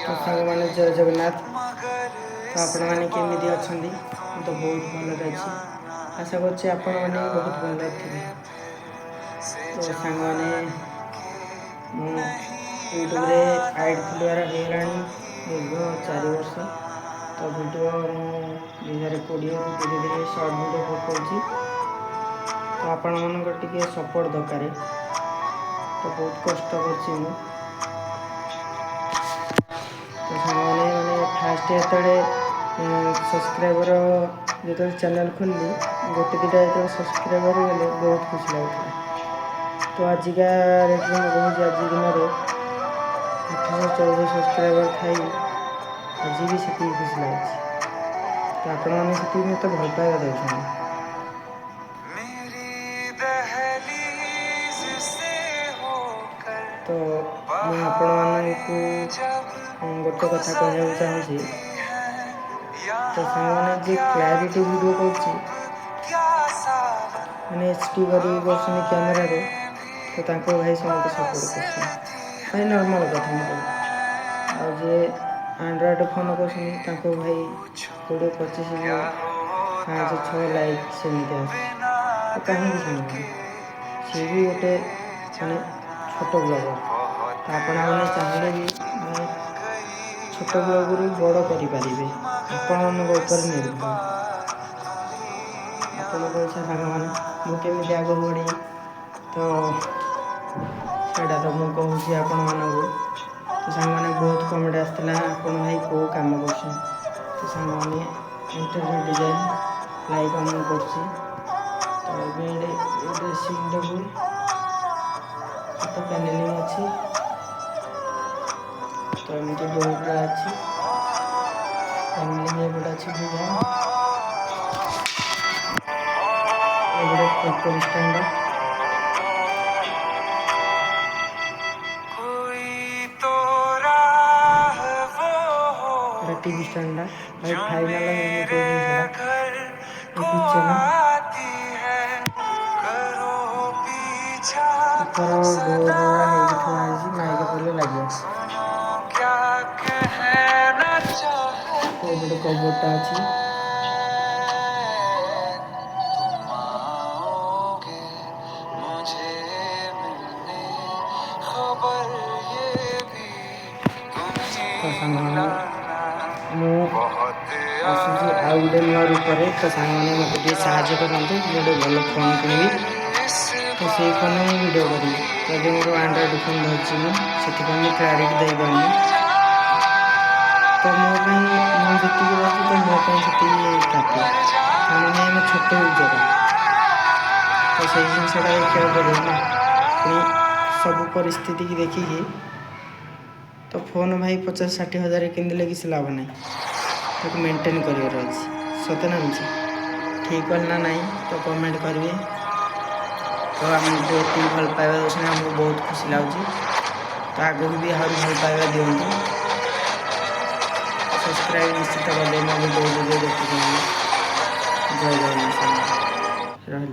तो सांग मैंने जय जगन्नाथ। तो आपण मैंने केमी अच्छा तो बहुत भल अच्छी आशा करछे आपण मैंने बहुत भल थे। तो सांग मैंने यूट्यूब आईडी खोलियार होगलानी दीर्घ 4 वर्ष। तो वीडियो मुझे 2020 धीरे धीरे सर्ट वीडियो पकाऊँगी। तो आपण मानकर टिके सपोर्ट दरकार। तो बहुत कष्ट करछि मु। तो सामने मैंने फास्ट जो सब्सक्राइबर जो चैनल खोली गोटे दुटा जो सब्सक्राइबर गले बहुत खुशी लगता। तो आजिका रेट में कहूँ आज दिन में 814 सब्सक्राइबर थी आज भी से खुशी लगे। तो आपण मैंने से मत भल पाइबा दे। तो मुझे आपण मानू गोटे कथा कहना चाहूँगी। तो सामने जी क्लारिटी वीडियो कर मैंने HD कर कैमेरा तो भाई समझते सपोर्ट कर नॉर्मल कथा मुझे जे एंड्रॉइड फोन कर भाई 20-25 5-6 लाइक सेमती तो कहीं सी भी गोटे माने छोट ब्लगर। तो आपण मैंने चाहिए भी छोट ब्लगर बड़ करें आपण निर्भर आपको इच्छा सांग मैंने मुझे आग बढ़ी। तो ସେଇଟା तो मुझे कहूँ आपण मानू। तो सांग मैंने बहुत कमेंट आसाला आपण भाई कौ कम कर। तो सांग मैंने इंटरव्यू डिजाइन लाइक ऑन कर। तो ये ड्रेसिंग टेबल तो पैनलिंग अच्छी। तो एमती बहुत अच्छी पैनलिंग एपटे अच्छी डिजाइन एपटे फोटो स्टैंड टीवी स्टैंड भाई फाइनल ऊपर माइक पड़े लगे गोटे कबोर्डटा अच्छी। तो सांग आसूसी आउ गोटे नुआ रूप तो सांग मैंने मत साहय करते गोटे भल फोन किणी। तो से फोन में वीडियो करी तो मोर एंड्रॉइड फोन धरती मुझे क्लारिटी दे पानी। तो मोजी तो मोपाई काफी मैंने आम छोट यूजर। तो से जिनसा देखा पड़े ना पुणी सब परिस्थिति की देखिकी। तो फोन भाई 50-60 हज़ार किनले किसी लाभ ना तो मेंटेन कर सत ना मिछ ठीक ना नहीं तो कमेंट करेंगे। तो आमको ये भल पाइबा दूसरे आमको बहुत खुशी लगे। तो आगे भी आहरी भल पाइबा दिंतु सब्सक्राइब निश्चित करें। मैं वीडियो देखते जय जगन्नाथ रही।